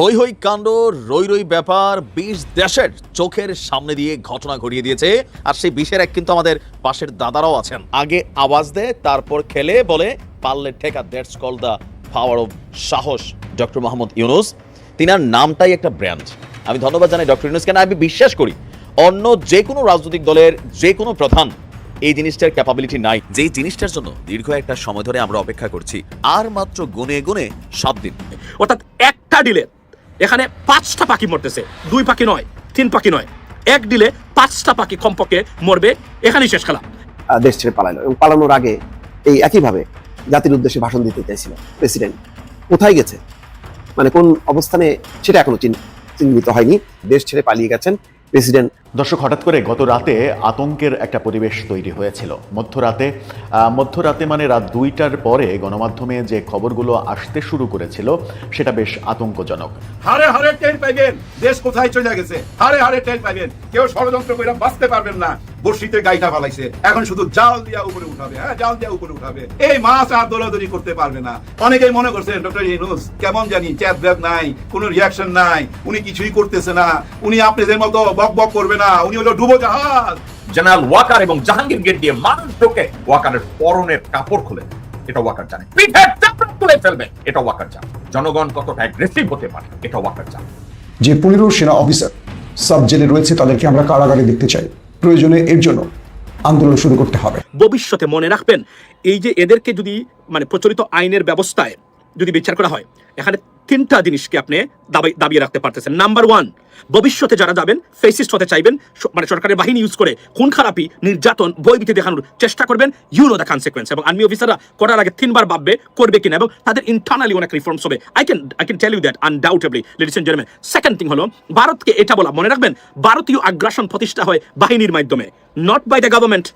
হই হই কাণ্ড, রই রই ব্যাপার ২০ দেশের চোখের সামনে দিয়ে ঘটনা ঘটিয়ে দিয়েছে। আর সেই বিষের এক কিন্তু আমাদের পাশের দাদারাও আছেন। আগে আওয়াজ দেয়, তারপর খেলে বলে পারলে ঠেকা। That's call the power of সাহস। ডক্টর মোহাম্মদ ইউনূস, তিনার নামটাই একটা ব্র্যান্ড। আমি ধন্যবাদ জানাই ডক্টর ইউনূসকে। না, আমি বিশ্বাস করি অন্য যে কোনো রাজনৈতিক দলের যে কোনো প্রধান এই জিনিসটার ক্যাপাবিলিটি নাই, যেই জিনিসটার জন্য দীর্ঘ একটা সময় ধরে আমরা অপেক্ষা করছি। আর মাত্র গুনে গুনে 7 দিন, অর্থাৎ একটা ডিলে এখানে 5টা পাখি মরতেছে, 2 পাখি নয়, 3 পাখি নয়, এক ডিলে 5টা পাখি কমপক্ষে মরবে। এখানেই শেষ খেলা। দেশ ছেড়ে পালালো এবং পালানোর আগে এই একইভাবে জাতির উদ্দেশ্যে ভাষণ দিতে চাইছিল প্রেসিডেন্ট। কোথায় গেছে, মানে কোন অবস্থানে, সেটা এখনো চিহ্নিত হয়নি। দেশ ছেড়ে পালিয়ে গেছেন প্রেসিডেন্ট। দর্শক, হঠাৎ করে গত রাতে আতঙ্কের একটা পরিবেশ তৈরি হয়েছিল। মধ্যরাতে মানে রাত 2টার পরে গণমাধ্যমে যে খবরগুলো আসতে শুরু করেছিল সেটা বেশ আতঙ্কজনক। হারে হারে টের পাইবেন দেশ কোথায় চলে গেছে, হারে হারে টের পাইবেন। কেউ ষড়যন্ত্র করে বাঁচতে পারবেন না। বর্ষিতে গাইটা ফালাইছে, এখন শুধু জাল দিয়া উপরে উঠাবে। জাল দিয়া উপরে উঠাবে, এই মাছ আর দৌড়াদৌড়ি করতে পারবে না। অনেকেই মনে করছেন ডক্টর ইউনূস কেমন জানি চ্যাট ব্যাক নাই, কোনো রিয়াকশন নাই, উনি কিছুই করতেছে না, উনি আপনাদের মতো বক বক করবে না, উনি হলো ডুবো জাহাজ। জেনারেল ওয়াকার এবং জাহাঙ্গীর গেট দিয়ে মানুষ ঢোকে, ওয়াকারের পরনের কাপড় খুলে এটা ওয়াকার জানে, পিঠের চাপড়া তুলে ফেলবে এটা ওয়াকার জানে, জনগণ কতটা অ্যাগ্রেসিভ হতে পারে এটা ওয়াকার জানে। যে 15 সেনা অফিসার সাব জেলে রয়েছে তাদেরকে আমরা কারাগারে দেখতে চাই। প্রয়োজনে এর জন্য আন্দোলন শুরু করতে হবে। ভবিষ্যতে মনে রাখবেন, এই যে এদেরকে যদি প্রচলিত আইনের ব্যবস্থায় যদি বিচার করা হয়, এখানে 3টা জিনিসকে আপনি দাবিয়ে রাখতে পারতেছেন। নাম্বার 1, ভবিষ্যতে যারা যাবেন ফেসিস্ট হতে চাইবেন, সরকারের বাহিনী ইউজ করে খুন খারাপি, নির্যাতন, ভয়ভীতি দেখানোর চেষ্টা করবেন, ইউ নো দ্য কনসিকুয়েন্স। এবং আর্মি অফিসাররা করার আগে 3 বার ভাববে করবে কিনা, এবং তাদের ইন্টারনালি অনেক রিফর্মস হবে। I can tell you that undoubtedly, ladies and gentleman. Second thing হলো, ভারতকে এটা বলা, মনে রাখবেন, ভারতীয় আগ্রাসন প্রতিষ্ঠা হয় বাহিনীর মাধ্যমে, not by the government.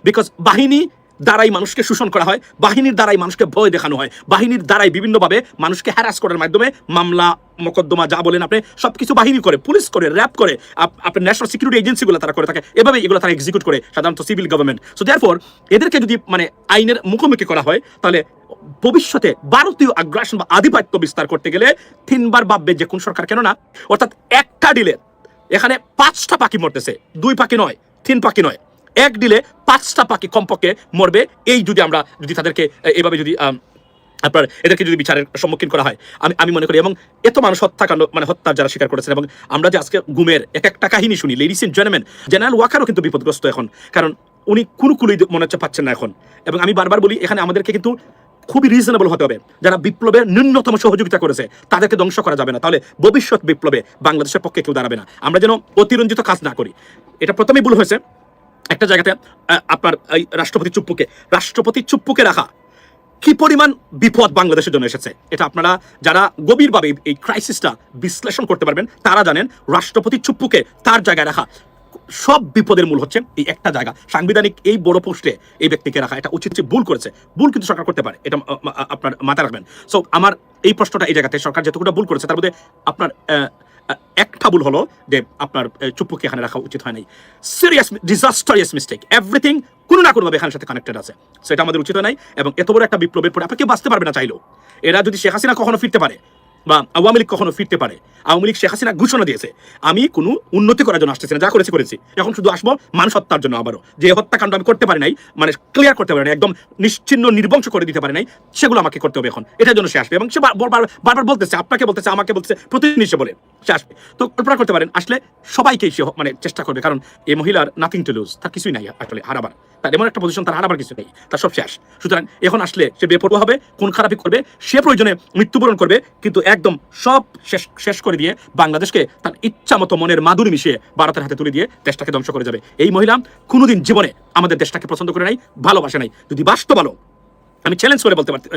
Because বাহিনী দ্বারাই মানুষকে শোষণ করা হয়, বাহিনীর দ্বারাই মানুষকে ভয় দেখানো হয়, বাহিনীর দ্বারাই বিভিন্নভাবে মানুষকে হ্যারাস করার মাধ্যমে মামলা মোকদ্দমা যা বলেন আপনি সবকিছু বাহিনী করে, পুলিশ করে, র্যাব করে, আপনার ন্যাশনাল সিকিউরিটি এজেন্সিগুলো তারা করে থাকে। এভাবে এগুলো তারা এক্সিকিউট করে, সাধারণত সিভিল গভর্নমেন্ট। সো দেয়ারফর এদেরকে যদি আইনের মুখোমুখি করা হয়, তাহলে ভবিষ্যতে ভারতীয় আগ্রাসন বা আধিপত্য বিস্তার করতে গেলে 3 বার ভাববে যে কোন সরকার কেন না। অর্থাৎ একটা ডিলে এখানে 5টা পাখি মরতেছে, 2 পাখি নয়, 3 পাখি নয়, এক ডিলে 5টা পাখি কমপক্ষে মরবে। এই যদি তাদেরকে এভাবে যদি আপনার এদেরকে যদি বিচারের সম্মুখীন করা হয়, আমি মনে করি। এবং এত মানুষ হত্যাকাণ্ড হত্যার যারা স্বীকার করেছেন, এবং আমরা যে আজকে গুমের একটা কাহিনী শুনি, লেডিস এন্ড জেন্টলম্যান, জেনারেল ওয়াকারও কিন্তু বিপদগ্রস্ত এখন, কারণ উনি কোনো কুলই মনে হচ্ছে পাচ্ছেন না এখন। এবং আমি বারবার বলি, এখানে আমাদেরকে কিন্তু খুবই রিজনেবল হতে হবে। যারা বিপ্লবের ন্যূনতম সহযোগিতা করেছে তাদেরকে ধ্বংস করা যাবে না, তাহলে ভবিষ্যৎ বিপ্লবে বাংলাদেশের পক্ষে কেউ দাঁড়াবে না। আমরা যেন অতিরঞ্জিত কাজ না করি। এটা প্রথমেই ভুল হয়েছে একটা জায়গাতে, আপনার এই রাষ্ট্রপতি চুপ্পুকে রাখা কি পরিমাণ বিপদ বাংলাদেশের জন্য এসেছে, এটা আপনারা যারা গভীরভাবে এই ক্রাইসিসটা বিশ্লেষণ করতে পারবেন তারা জানেন। রাষ্ট্রপতি চুপ্পুকে তার জায়গায় রাখা সব বিপদের মূল হচ্ছে এই একটা জায়গা, সাংবিধানিক এই বড় পোস্টে এই ব্যক্তিকে রাখা। এটা উচিত ভুল করেছে, ভুল কিন্তু সরকার করতে পারে, এটা আপনার মাথায় রাখবেন। সো আমার এই প্রশ্নটা এই জায়গাতে, সরকার যেটুকুটা ভুল করেছে তার মধ্যে আপনার একটা ভুল হলো যে আপনার চুপ্পুকে এখানে রাখা উচিত হয় নাই। সিরিয়াস ডিজাস্টারিয়াস মিস্টেক, এভরিথিং কোনো না কোনোভাবে এখানের সাথে কানেক্টেড আছে। সেটা আমাদের উচিত নাই। এবং এত বড় একটা বিপ্লবের পরে আপনাকে বাঁচতে পারবে না চাইলেও। এরা যদি শেখ হাসিনা কখনো ফিরতে পারে বা আওয়ামী লীগ কখনো ফিরতে পারে, আওয়ামী লীগ শেখ হাসিনা ঘোষণা দিয়েছে, আমি কোনো উন্নতি করার জন্য আসতেছি না, যা করেছি, এখন শুধু আসবো মানুষ হত্যার জন্য। আবারও যে হত্যাকাণ্ড আমি করতে পারি নাই, ক্লিয়ার করতে পারি নাই, একদম নিশ্চিহ্ন নির্বংশ করে দিতে পারি নাই, সেগুলো আমাকে করতে হবে এখন। এটার জন্য সে আসবে, এবং সে বারবার বলতেছে, আপনাকে বলতেছে, আমাকে বলতেছে, প্রতিদিন সে বলে সে আসবে। তো কল্পনা করতে পারেন আসলে সবাইকেই সে চেষ্টা করবে, কারণ এই মহিলার নাথিং টু লুজ, তার কিছুই নাই আসলে হারাবার। তার এমন একটা পজিশন, তার হারাবার কিছু নেই, তার সব শেষ। সুতরাং এখন আসলে সে বেপরোয়া হবে, খুন খারাপি করবে, সে প্রয়োজনে মৃত্যুবরণ করবে, কিন্তু একদম সব শেষ করে দিয়ে বাংলাদেশকে তার ইচ্ছা মতো মনের মাধুরী মিশিয়ে ভারতের হাতে তুলে দিয়ে দেশটাকে ধ্বংস করে যাবে। এই মহিলা কোনোদিন জীবনে আমাদের দেশটাকে পছন্দ করে নাই, ভালোবাসে নাই। যদি বাসতো ভালো, আমি চ্যালেঞ্জ করে বলতে পারতে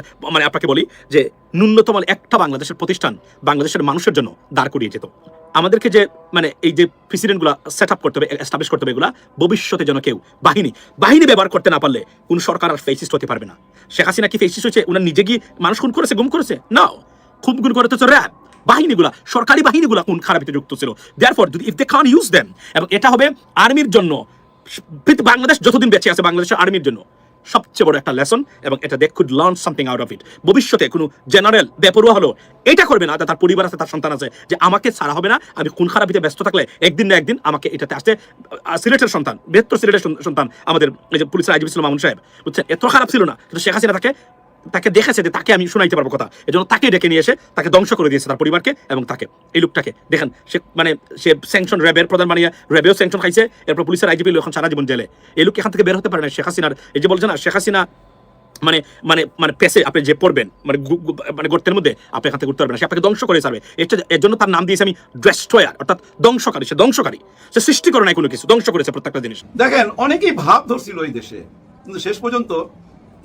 আপনাকে বলি যে ন্যূনতম একটা বাংলাদেশের প্রতিষ্ঠান বাংলাদেশের মানুষের জন্য দাঁড় করিয়ে যেত। আমাদেরকে যে এই যে প্রেসিডেন্টগুলো সেট আপ করতে হবে, এস্টাবলিশ করতে হবে, এগুলা ভবিষ্যতে যেন কেউ বাহিনী ব্যবহার করতে না পারলে কোন সরকার আর ফেসিস্ট হতে পারবে না। শেখ হাসিনা কি ফেসিস্ট হয়েছে? উনার নিজে কি মানুষ খুন করেছে, গুম করেছে? না, খুন করে তো র্যাব বাহিনীগুলা, সরকারি বাহিনীগুলা কোন খারাপিতে যুক্ত ছিল। দেয়ারফর যদি if they can use them, এবং এটা হবে আর্মির জন্য, বাংলাদেশ যতদিন বেঁচে আছে বাংলাদেশের আর্মির জন্য, সবচেয়ে বড় একটা লেসন, এবং এটা they could learn something out of it. ভবিষ্যতে কোনো জেনারেল বেপরোয়া হলো এটা করবে না, তার পরিবার আছে, তার সন্তান আছে, যে আমাকে ছাড়া হবে না, আমি খুন খারাপিতে ব্যস্ত থাকলে একদিন না একদিন আমাকে এটাতে আসতে। সিলেটের সন্তান, বৃহত্তর সিলেটের সন্তান আমাদের এই যে পুলিশের আইজিপি ছিল মামুন সাহেব, বুঝছেন, এত খারাপ ছিল না, কিন্তু শেখ হাসিনা তাকে দেখেছে যে তাকে আমি শোনাইতে পারবো কথা, এজন্য তাকে ডেকে নিয়ে এসে তাকে ধ্বংস করে দিয়েছে, তার পরিবারকে এবং তাকে। এই লোকটাকে দেখেন, সে স্যাংশন র্যাবের প্রধান বানিয়ে র্যাবেও স্যাংশন খাইছে, এরপর পুলিশের আইজিপি এখন সারা জীবন জেলে। এই লোক এখান থেকে বের হতে পারে না। শেখ হাসিনার এই যে বলছে না, শেখ হাসিনা মানে মানে মানে পেছে আপনি যে পড়বেন, মানে গর্তের মধ্যে আপনি এখান থেকে ঘুরতে পারবেন না, সে আপনাকে ধ্বংস করে ছাড়বে। এর জন্য তার নাম দিয়েছে আমি ডেস্ট্রয়ার, অর্থাৎ ধ্বংসকারী। সে ধ্বংসকারী, সে সৃষ্টি করে নাই কোনো কিছু, ধ্বংস করেছে প্রত্যেকটা জিনিস। দেখেন, অনেকেই ভাব ধরছিল এই দেশে, কিন্তু শেষ পর্যন্ত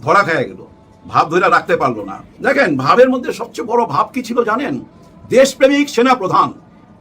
ধরা খেয়ে গেল, ভাব ধরে রাখতে পারলো না। দেখেন, ভাবের মধ্যে সবচেয়ে বড় ভাব কি ছিল জানেন? দেশপ্রেমিক সেনা প্রধান।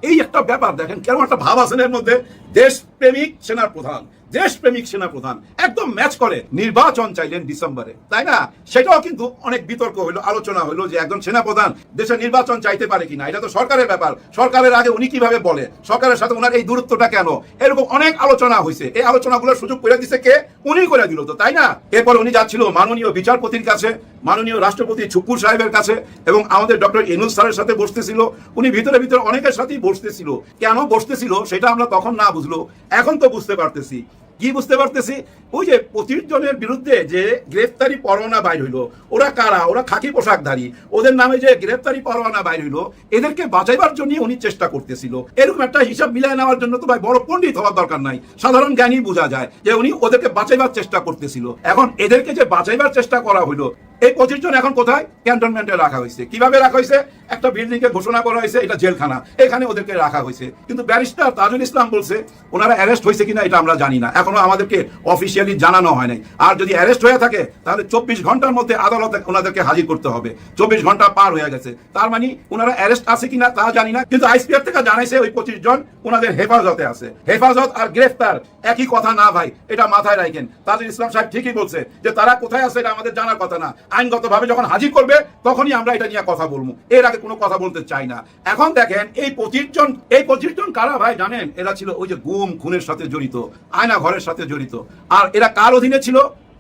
এই একটা ব্যাপার দেখেন, কেমন একটা ভাব আছে এর মধ্যে। দেশপ্রেমিক সেনা প্রধান, দেশপ্রেমিক সেনা প্রধান একদম ম্যাচ করে। নির্বাচন চাইলেন ডিসেম্বরে, তাই না? সেটাও কিন্তু অনেক বিতর্ক হইলো, আলোচনা হইলো যে একজন সেনা প্রধান দেশের নির্বাচন চাইতে পারে কিনা। এটা তো সরকারের ব্যাপার, সরকারের আগে উনি কিভাবে বলে, সরকারের সাথে ওনার এই দূরত্বটা কেন, এরকম অনেক আলোচনা হয়েছে। এই আলোচনাগুলোর সুযোগ করে দিচ্ছে কে? উনি করে দিল তো, তাই না? এরপর উনি যাচ্ছিল মাননীয় বিচারপতির কাছে, মাননীয় রাষ্ট্রপতি ছুপ্পুর সাহেবের কাছে, এবং আমাদের ডক্টর ইউনূস স্যারের সাথে বসতেছিল। উনি ভিতরে ভিতরে অনেকের সাথেই বসতেছিল। কেন বসতেছিল সেটা আমরা তখন না বুঝলো, এখন তো বুঝতে পারতেছি। কি বুঝতে পারতেছি? ওই যে 25 জনের বিরুদ্ধে যে গ্রেফতারি পরোয়ানা বাইর হইলো, ওরা কারা? ওরা খাকি পোশাকধারী, ওদের নামে যে গ্রেফতারি পরোয়ানা বাইর হইলো, এদেরকে বাঁচাইবার জন্য উনি চেষ্টা করতেছিল। এরকম একটা হিসাব মিলাই নেওয়ার জন্য তো ভাই বড় পণ্ডিত হওয়ার দরকার নাই, সাধারণ জ্ঞানী বোঝা যায় যে উনি ওদেরকে বাঁচাইবার চেষ্টা করতেছিল। এখন এদেরকে যে বাঁচাইবার চেষ্টা করা হইলো, এই 25 জন এখন কোথায়? ক্যান্টনমেন্টে রাখা হয়েছে। কিভাবে রাখা হয়েছে? একটা বিল্ডিং কে ঘোষণা করা হয়েছে এটা জেলখানা, এখানে ওদেরকে রাখা হয়েছে। কিন্তু ব্যারিস্টার তাজুল ইসলাম বলছে ওনারা অ্যারেস্ট হয়েছে কিনা এটা আমরা জানি না, এখনো আমাদেরকে অফিসিয়ালি জানানো হয় নাই। আর যদি অ্যারেস্ট হয়ে থাকে তাহলে 24 ঘন্টার মধ্যে আদালতে ওনাদেরকে হাজির করতে হবে। 24 ঘন্টা পার হয়ে গেছে, তার মানে ওনারা অ্যারেস্ট আছে কিনা তা জানি না। কিন্তু আইসপিআর থেকে জানাইছে ওই 25 জন ওনাদের হেফাজতে আছে। হেফাজত আর গ্রেফতার একই কথা না ভাই, এটা মাথায় রাখেন। তাজুল ইসলাম সাহেব ঠিকই বলছে যে তারা কোথায় আছে এটা আমাদের জানার কথা না, আইনগতভাবে যখন হাজির করবে তখনই আমরা এটা নিয়ে কথা বলবো, এর আগে কোনো কথা বলতে চাই না। এখন দেখেন এই 25 জন কারা ভাই জানেন? এরা ছিল ওই যে গুম খুনের সাথে জড়িত, আয়না ঘরের সাথে জড়িত। আর এরা কার অধীনে ছিল?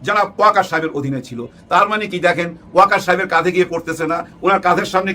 যারা ওয়াকার সাহেবের অধীনে ছিল। তার মানে কি দেখেন, ওয়াকার সাহেবের কাঁধে গিয়ে পড়তেছে না, ওনার কাঁধের সামনে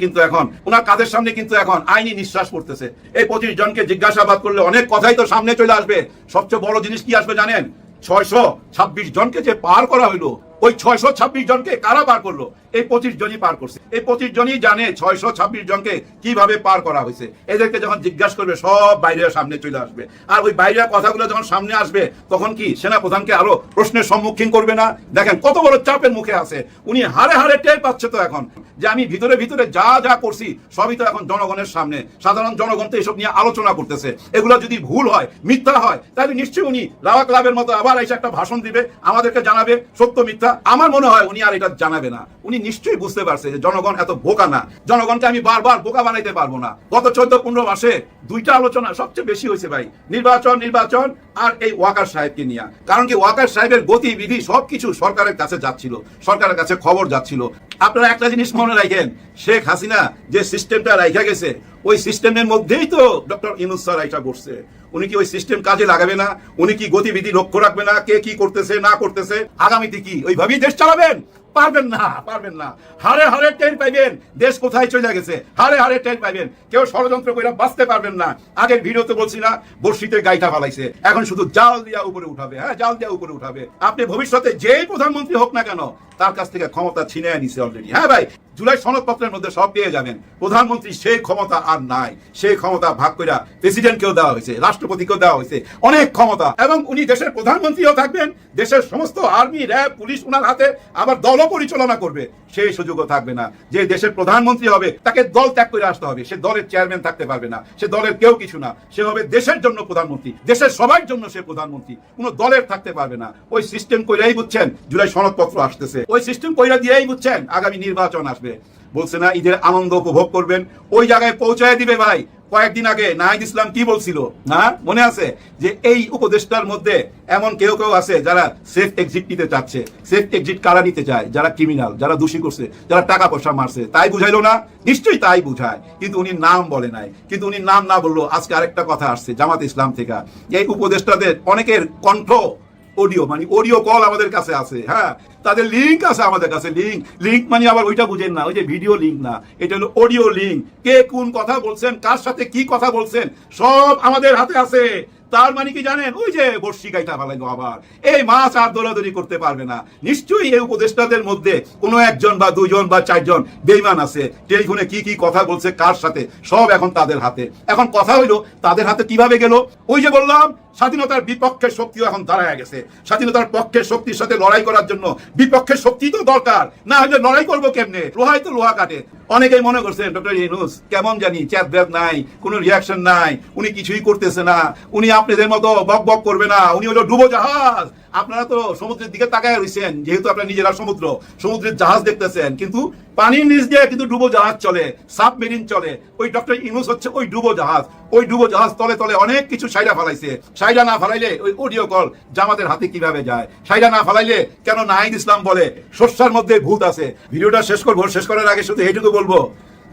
কিন্তু এখন আইনি নিঃশ্বাস পড়তেছে। এই 25 জনকে জিজ্ঞাসাবাদ করলে অনেক কথাই তো সামনে চলে আসবে। সবচেয়ে বড় জিনিস কি আসবে জানেন? 626 জনকে যে পার করা হইলো, ওই 626 জনকে কারা পার করলো? এই 25 জনই পার করছে। এই 25 জনই জানে 626 জনকে কিভাবে পার করা হয়েছে। এদেরকে যখন জিজ্ঞাসা করবে সব বাইরের সামনে চলে আসবে। আর ওই বাইরের কথাগুলো যখন সামনে আসবে তখন কি সেনা প্রধানকে আরো প্রশ্নের সম্মুখীন করবে না? দেখেন কত বড় চাপের মুখে আছে উনি, হারে হারে টের পাচ্ছে তো এখন যে আমি ভিতরে ভিতরে যা যা করছি সবই তো এখন জনগণের সামনে। সাধারণ জনগণ তো এসব নিয়ে আলোচনা করতেছে। এগুলো যদি ভুল হয়, মিথ্যা হয়, তাহলে নিশ্চয়ই উনি রাওয়া ক্লাবের মতো আবার এসে একটা ভাষণ দিবে, আমাদেরকে জানাবে সত্য মিথ্যা। আমার মনে হয় উনি আর এটা জানাবে না। উনি নিশ্চয়ই বুঝতে পারছে যে জনগণ এত বোকা না, জনগণকে আমি বারবার বোকা বানাইতে পারবো না। গত 14-15 মাসে 2টা আলোচনা সবচেয়ে বেশি হয়েছে ভাই, নির্বাচন আর এই ওয়াকার সাহেবকে নিয়ে। কারণ কি ওয়াকার সাহেবের গতিবিধি সবকিছু সরকারের কাছে যাচ্ছিল, সরকারের কাছে খবর যাচ্ছিল। আপনারা একটা জিনিস মনে রাখেন, শেখ হাসিনা যে সিস্টেমটা রাখা গেছে ওই সিস্টেমের মধ্যেই তো ডক্টর ইউনূস স্যার এটা করছে। উনি কি ওই সিস্টেম কাজে লাগাবে না? উনি কি গতিবিধি লক্ষ্য রাখবে না কে কি করতেছে না করতেছে? আগামীতে কি ওইভাবেই দেশ চালাবেন? পারবেন না। হারে হারে টের পাইবেন দেশ কোথায় চলে গেছে, হারে হারে টের পাইবেন। কেউ ষড়যন্ত্র করে বাঁচতে পারবেন না। আগের ভিডিওতে বলছি না, বর্ষিতে গাইটা ফালাইছে, এখন শুধু জাল দিয়া উপরে উঠাবে। হ্যাঁ, জাল দিয়া উপরে উঠাবে। আপনি ভবিষ্যতে যেই প্রধানমন্ত্রী হোক না কেন তার কাছ থেকে ক্ষমতা ছিনিয়ে নিছে অলরেডি। হ্যাঁ ভাই, জুলাই সনদপত্রের মধ্যে সব পেয়ে যাবেন। প্রধানমন্ত্রী সেই ক্ষমতা আর নাই, সেই ক্ষমতা ভাগ করে প্রেসিডেন্টকেও দেওয়া হয়েছে, রাষ্ট্রপতিকেও দেওয়া হয়েছে অনেক ক্ষমতা। এবং উনি দেশের প্রধানমন্ত্রীও থাকবেন, দেশের সমস্ত আর্মি র্যাব পুলিশ উনার হাতে, আবার দলও পরিচালনা করবে। সেই সুযোগও থাকবে না। যে দেশের প্রধানমন্ত্রী হবে তাকে দল ত্যাগ করে আসতে হবে, সে দলের চেয়ারম্যান থাকতে পারবে না, সে দলের কেউ কিছু না। সে হবে দেশের জন্য প্রধানমন্ত্রী, দেশের সবার জন্য সে প্রধানমন্ত্রী, কোনো দলের থাকতে পারবে না। ওই সিস্টেম কইরাই বুঝছেন জুলাই সনদপত্র আসতেছে, ওই সিস্টেম কইরা দিয়েই বুঝছেন আগামী নির্বাচন আসবে। বলছে না ঈদের আনন্দ উপভোগ করবেন, ওই জায়গায় পৌঁছায় দিবে ভাই। কয়েকদিন আগে নাহিদ ইসলাম কি বলছিল না মনে আছে? যে এই উপদেষ্টার মধ্যে এমন কেউ আছে যারা সেফ এক্সিট নিতে চাচ্ছে। সেফ এক্সিট কারা নিতে চায়? যারা ক্রিমিনাল, যারা দোষী করছে, যারা টাকা পয়সা মারছে। তাই বুঝাইলো না? নিশ্চয়ই তাই বুঝায়, কিন্তু উনি নাম বলে নাই। কিন্তু উনি নাম না বললো, আজকে আরেকটা কথা আসছে জামাত ইসলাম থেকে। এই উপদেষ্টাদের অনেকের কণ্ঠ অডিও মানে অডিও কল আমাদের কাছে আছে, হ্যাঁ তাদের লিঙ্ক আছে আমাদের কাছে। লিঙ্ক মানে আবার ওইটা বুঝেন না, ওই যে ভিডিও লিঙ্ক না, এটা হলো অডিও লিঙ্ক। কে কোন কথা বলছেন, কার সাথে কি কথা বলছেন, সব আমাদের হাতে আছে। তার মানে কি জানেন, ওই যে বর্ষি গাইটা ফেলাইলো আবার, এই মাছ আর দৌড়াদৌড়ি করতে পারবে না। নিশ্চয়ই এই উপদেষ্টাদের মধ্যে কোনো একজন বা দুজন বা চারজন বেঈমান আছে, টেলিফোনে কি কি কথা বলছে কার সাথে, সব এখন তাদের হাতে। এখন কথা হইলো তাদের হাতে কিভাবে গেল? ওই যে বললাম স্বাধীনতার বিপক্ষের শক্তিও এখন দাঁড়ায় গেছে। স্বাধীনতার পক্ষের শক্তির সাথে লড়াই করার জন্য বিপক্ষের শক্তি তো দরকার, না হলে লড়াই করবো কেমনে? লোহাই তো লোহা কাটে। অনেকেই মনে করছেন ডক্টর ইউনূস কেমন জানি চ্যাট ব্যাট নাই, কোনো রিয়াকশন নাই, উনি কিছুই করতেছে না, উনি আপনাদের মতো বক বক করবে না, উনি হলো ডুবো জাহাজ। আপনারা তো সমুদ্রের দিকে তাকায় রয়েছেন, যেহেতু আপনারা নিজেরা সমুদ্রের জাহাজ দেখতেছেন, কিন্তু পানির নিচ দিয়ে কিন্তু ডুবো জাহাজ চলে, সাবমেরিন চলে। ওই ডক্টর ইউনূস হচ্ছে ওই ডুবো জাহাজ। ওই ডুবো জাহাজ তলে তলে অনেক কিছু সাইডা ফেলাইছে। সাইডা না ফেলাইলে ওই অডিও কল জামাতের হাতে কিভাবে যায়? সাইডা না ফেলাইলে কেন নাহিদ ইসলাম বলে শস্যার মধ্যে ভূত আছে? ভিডিওটা শেষ করবো, শেষ করার আগে শুধু এইটুকু বলবো,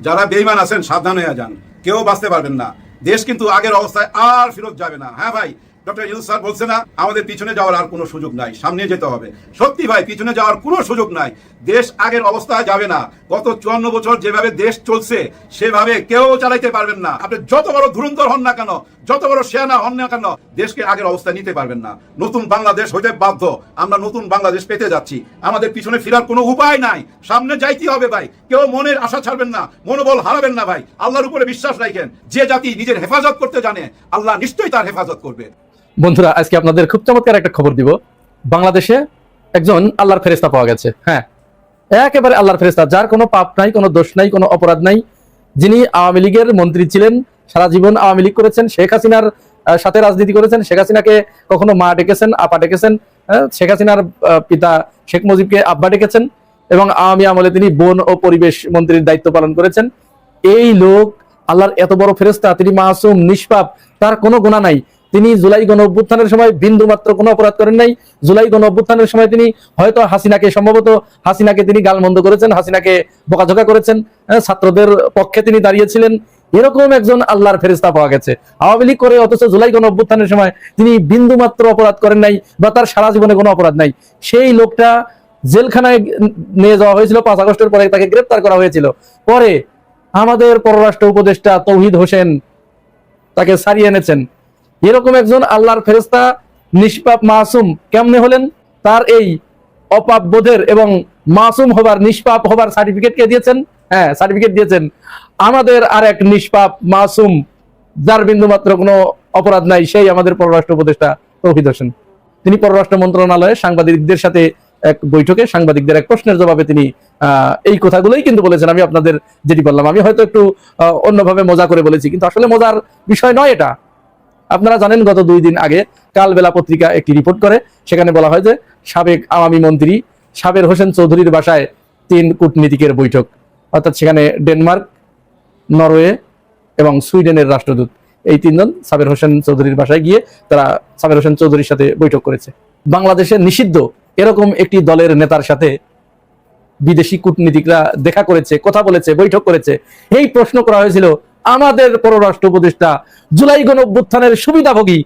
যারা বেঈমান আছেন সাবধান হয়ে যান, কেউ বাঁচতে পারবেন না। দেশ কিন্তু আগের অবস্থায় আর ফেরত যাবে না। হ্যাঁ ভাই, ডক্টর ইউনূস স্যার বলছে না আমাদের পিছনে যাওয়ার আর কোনো সুযোগ নাই, সামনে যেতে হবে। সত্যি ভাই, পিছনে যাওয়ার কোনো সুযোগ নাই। দেশ আগের অবস্থায় যাবে না। গত 54 বছর যেভাবে দেশ চলছে সেভাবে কেউ চালাইতে পারবেন না। আপনি যত বড় ধুরন্ধর হন না কেন, যত বড় সেনা হন না কেন, দেশকে আগের অবস্থায় নিতে পারবেন না। নতুন বাংলাদেশ হইতে বাধ্য, আমরা নতুন বাংলাদেশ পেতে যাচ্ছি। আমাদের পিছনে ফেরার কোনো উপায় নাই, সামনে যাইতে হবে ভাই। কেউ মনের আশা ছাড়বেন না, মনোবল হারাবেন না ভাই। আল্লাহর উপরে বিশ্বাস রাখেন। যে জাতি নিজের হেফাজত করতে জানে, আল্লাহ নিশ্চয়ই তার হেফাজত করবে। বন্ধুরা, আজকে আপনাদের খুব চমৎকার একটা খবর দিব। বাংলাদেশে একজন আল্লাহর ফেরেশতা পাওয়া গেছে। হ্যাঁ, একেবারে আল্লাহর ফেরেশতা, যার কোনো পাপ নাই, কোনো দোষ নাই, কোনো অপরাধ নাই, যিনি আওয়ামী লীগের মন্ত্রী ছিলেন, সারা জীবন আওয়ামী লীগ করেছেন, শেখ হাসিনার সাথে রাজনীতি করেছেন, শেখ হাসিনাকে কখনো মা ডেকেছেন, আপা ডেকেছেন, শেখ হাসিনার পিতা শেখ মুজিবকে আব্বা ডেকেছেন, এবং আওয়ামী আমলে তিনি বন ও পরিবেশ মন্ত্রীর দায়িত্ব পালন করেছেন। এই লোক আল্লাহর এত বড় ফেরেশতা, তিনি মাসুম, নিষ্পাপ, তার কোনো গুনাহ নাই। তিনি জুলাই গণ অভ্যুত্থানের সময় বিন্দু মাত্র কোনো অপরাধ করেন নাই। জুলাই গণ অভ্যুত্থানের সময় তিনি হয়তো সম্ভবত হাসিনাকে তিনি গালমন্দ করেছেন, হাসিনাকে বকাঝকা করেছেন, ছাত্রদের পক্ষে তিনি দাঁড়িয়েছিলেন। এরকম একজন আল্লাহর ফেরেশতা পাওয়া গেছে আওয়ামী লীগ করে, অথচ জুলাই গণ অভ্যুত্থানের সময় তিনি বিন্দু মাত্র অপরাধ করেন নাই, বা তার সারা জীবনে কোনো অপরাধ নাই। সেই লোকটা জেলখানায় নিয়ে যাওয়া হয়েছিল, 5 আগস্টের পরে তাকে গ্রেপ্তার করা হয়েছিল। পরে আমাদের পররাষ্ট্র উপদেষ্টা তৌহিদ হোসেন তাকে ছাড়িয়ে এনেছেন। এরকম একজন আল্লাহর ফেরেশতা নিষ্পাপ মাসুম কেমনে হলেন? তার এই অপাপ বোধের এবং মাসুম হবার, নিষ্পাপ হবার সার্টিফিকেট কে দিয়েছেন? হ্যাঁ, সার্টিফিকেট দিয়েছেন আমাদের আর এক নিষ্পাপ মাসুম, যার বিন্দু মাত্র কোনো অপরাধ নাই, সেই আমাদের পররাষ্ট্র উপদেষ্টা তৌহিদ হোসেন। তিনি পররাষ্ট্র মন্ত্রণালয়ে সাংবাদিকদের সাথে এক বৈঠকে সাংবাদিকদের এক প্রশ্নের জবাবে তিনি এই কথাগুলোই কিন্তু বলেছেন। আমি আপনাদের যেটি বললাম, আমি হয়তো একটু অন্যভাবে মজা করে বলেছি, কিন্তু আসলে মজার বিষয় নয় এটা। আপনারা জানেন, গত 2 দিন আগে কালবেলা পত্রিকা একটি রিপোর্ট করে, সেখানে বলা হয় যে সাবেক আওয়ামী মন্ত্রী সাবের হোসেন চৌধুরীর বাসায় 3 কূটনীতিকের বৈঠক, অর্থাৎ সেখানে ডেনমার্ক, নরওয়ে এবং সুইডেনের রাষ্ট্রদূত, এই 3 জন সাবের হোসেন চৌধুরীর বাসায় গিয়ে তারা সাবের হোসেন চৌধুরীর সাথে বৈঠক করেছে। বাংলাদেশে নিষিদ্ধ এরকম একটি দলের নেতার সাথে বিদেশি কূটনীতিকরা দেখা করেছে, কথা বলেছে, বৈঠক করেছে। এই প্রশ্ন করা হয়েছিল আমাদের পররাষ্ট্র উপদেষ্টা জুলাই গণ অভ্যুত্থানের সুবিধাভোগী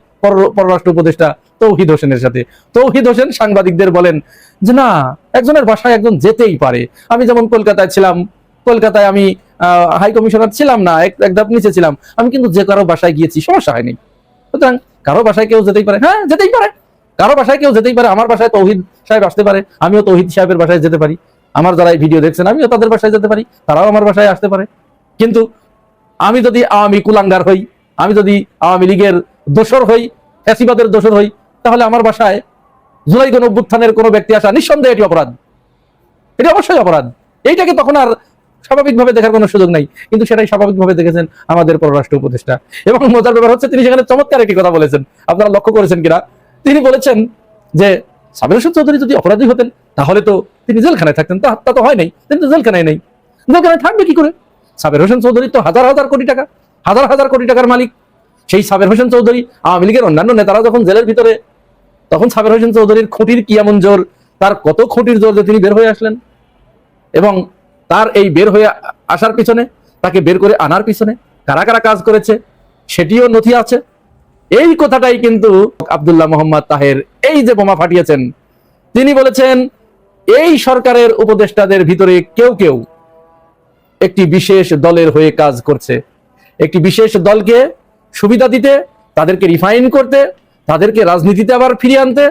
পররাষ্ট্র উপদেষ্টা তৌহিদ হোসেনের সাথে। তৌহিদ হোসেন সাংবাদিকদের বলেন যে না, একজনের বাসায় একজন যেতেই পারে। আমি যেমন কলকাতায় ছিলাম, কলকাতায় আমি হাই কমিশনার ছিলাম না, এক ধাপ নিচে ছিলাম, আমি কিন্তু যে কারো বাসায় গিয়েছি, সমস্যা হয়নি। সুতরাং কারো বাসায় কেউ যেতেই পারে, হ্যাঁ যেতেই পারে, কারো বাসায় কেউ যেতেই পারে। আমার বাসায় তৌহিদ সাহেব আসতে পারে, আমিও তৌহিদ সাহেবের বাসায় যেতে পারি। আমার যারা এই ভিডিও দেখছেন, আমিও তাদের বাসায় যেতে পারি, তারাও আমার বাসায় আসতে পারে। কিন্তু আমি যদি আওয়ামী কুলাঙ্গার হই, আমি যদি আওয়ামী লীগের দোসর হই, ফ্যাসিবাদের দোসর হই, তাহলে আমার বাসায় জুলাই গণ অভ্যুত্থানের কোনো ব্যক্তি আসা নিঃসন্দেহে এটি অপরাধ, এটি অবশ্যই অপরাধ। এইটাকে তখন আর স্বাভাবিকভাবে দেখার কোনো সুযোগ নাই, কিন্তু সেটাই স্বাভাবিকভাবে দেখেছেন আমাদের পররাষ্ট্র উপদেষ্টা। এবং মজার ব্যাপার হচ্ছে, তিনি সেখানে চমৎকার একটি কথা বলেছেন, আপনারা লক্ষ্য করেছেন কিনা। তিনি বলেছেন যে সাবের হোসেন চৌধুরী যদি অপরাধী হতেন তাহলে তো তিনি জেলখানায় থাকতেন। তা তো হয় নাই, তিনি তো জেলখানায় নেই, জেলখানায় থাকবে কি করে? সাবের হোসেন চৌধুরী তো হাজার হাজার কোটি টাকা, হাজার হাজার কোটি টাকার মালিক। সেই সাবের হোসেন চৌধুরী, আওয়ামী লীগের অন্যান্য নেতারা যখন জেলের ভিতরে, তখন সাবের হোসেন চৌধুরীর খুঁটির কি এমন জোর, তার কত খুঁটির জোর যে তিনি বের হয়ে আসলেন। এবং তার এই বের হয়ে আসার পিছনে, তাকে বের করে আনার পিছনে কারা কারা কাজ করেছে সেটিও নথি আছে। এই কথাটাই কিন্তু আব্দুল্লাহ মোহাম্মদ তাহের এই যে বোমা ফাটিয়েছেন, তিনি বলেছেন এই সরকারের উপদেষ্টাদের ভিতরে কেউ কেউ একটি বিশেষ দলের হয়ে কাজ করছে, একটি বিশেষ দলকে সুবিধা দিতে, তাদেরকে রিফাইন করতে, তাদেরকে রাজনীতিতে আবার ফিরিয়ে আনতে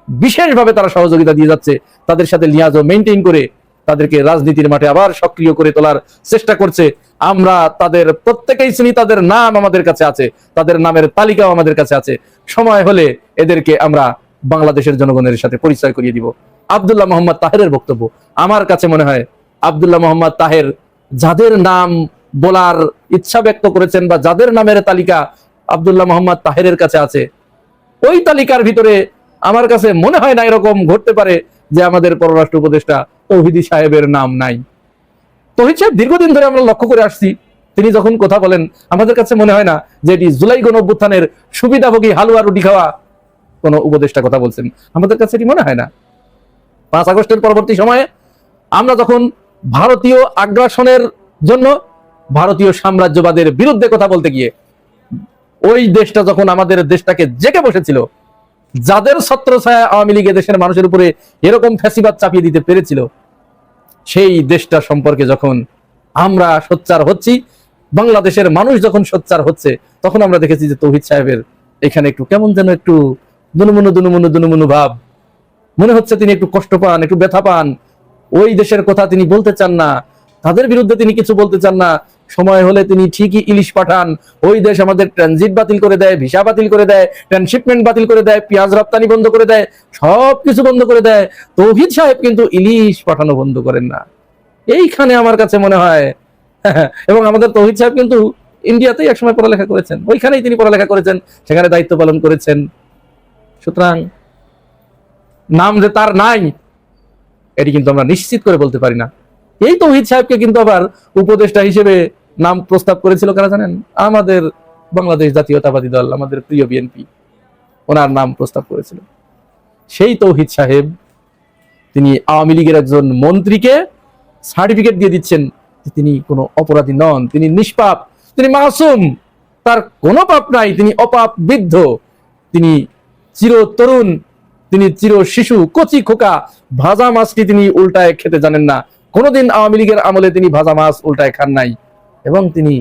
বিশেষভাবে তারা সহযোগিতা দিয়ে যাচ্ছে, তাদের সাথে লিয়াজও মেনটেন করে তাদেরকে রাজনীতির মাঠে আবার সক্রিয় করে তোলার চেষ্টা করছে। আমরা তাদের প্রত্যেকেই চিনি, তাদের নাম আমাদের কাছে আছে, তাদের নামের তালিকাও আমাদের কাছে আছে। সময় হলে এদেরকে আমরা বাংলাদেশের জনগণের সাথে পরিচয় করিয়ে দিব। আব্দুল্লাহ মোহাম্মদ তাহেরের বক্তব্য, আমার কাছে মনে হয় আব্দুল্লাহ মোহাম্মদ তাহের যাদের নাম বলার ইচ্ছা ব্যক্ত করেছেন বা যাদের নামের তালিকা আব্দুল্লাহ মোহাম্মদ তাহেরের কাছে আছে, ওই তালিকার ভিতরে আমার কাছে মনে হয় না এরকম ঘটতে পারে যে আমাদের পররাষ্ট্র উপদেষ্টা তৌহিদি সাহেবের নাম নাই। তৌহিদ সাহেব দীর্ঘদিন ধরে আমরা লক্ষ্য করে আসছি, তিনি যখন কথা বলেন আমাদের কাছে মনে হয় না যে এটি জুলাই গণঅভ্যুত্থানের সুবিধাভোগী হালুয়া রুটি খাওয়া কোন উপদেষ্টা কথা বলছেন, আমাদের কাছে এটি মনে হয় না। 5 আগস্টের পরবর্তী সময়ে আমরা যখন ভারতীয় আগ্রাসনের জন্য ভারতীয় সাম্রাজ্যবাদের বিরুদ্ধে কথা বলতে গিয়ে ওই দেশটা যখন আমাদের দেশটাকে জেগে বসেছিল, যাদের ছত্রছায়া আওয়ামী লীগ দেশের মানুষের উপরে এরকম ফ্যাসিবাদ চাপিয়ে দিতে পেরেছিল, সেই দেশটা সম্পর্কে যখন আমরা সোচ্চার হচ্ছি, বাংলাদেশের মানুষ যখন সোচ্চার হচ্ছে, তখন আমরা দেখেছি যে তৌহিদ সাহেবের এখানে একটু কেমন যেন একটু দুনুমুনু ভাব, মনে হচ্ছে তিনি একটু কষ্ট পান, একটু ব্যথা পান, ওই দেশের কথা তিনি বলতে চান না, তাদের বিরুদ্ধে তিনি কিছু বলতে চান না। সময় হলে তিনি ঠিকই ইলিশ পাঠান, ওই দেশ আমাদের ট্রানজিট বাতিল করে দেয়, ভিসা বাতিল করে দেয়, ট্রান্সশিপমেন্ট বাতিল করে দেয়, পেঁয়াজ রপ্তানি বন্ধ করে দেয়, সবকিছু বন্ধ করে দেয়। তৌহিদ সাহেব কিন্তু ইলিশ পাঠানো বন্ধ করেন না। এইখানে আমার কাছে মনে হয় এবং আমাদের তৌহিদ সাহেব কিন্তু ইন্ডিয়াতেই একসময় পড়ালেখা করেছেন, ওইখানেই তিনি পড়ালেখা করেছেন, সেখানে দায়িত্ব পালন করেছেন। সুতরাং নাম যে তার নাই এটি কিন্তু আমরা নিশ্চিত করে বলতে পারি না। এই তৌহিদ সাহেবকে কিন্তু আবার উপদেষ্টা হিসেবে নাম প্রস্তাব করেছিল কারা জানেন? আমাদের বাংলাদেশ জাতীয়তাবাদী দল, আমাদের প্রিয় বিএনপি, ওনার নাম প্রস্তাব করেছিল। সেই তৌহিদ সাহেব তিনি আওয়ামী লীগের একজন মন্ত্রীকে সার্টিফিকেট দিয়ে দিচ্ছেন যে তিনি কোনো অপরাধী নন, তিনি নিষ্পাপ, তিনি মাসুম, তার কোনো পাপ নাই, তিনি অপাপ বৃদ্ধ, তিনি চির তরুণ, তিনি চির শিশু, কচি খোকা, ভাজা মাছটি তিনি উল্টায় খেতে জানেন না, কোনোদিন আওয়ামী লীগের আমলে তিনি ভাজা মাছ উল্টায় খান নাই, এবং তিনি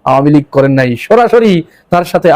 আওয়ামী লীগ করেন নাই, সরাসরি তার সাথে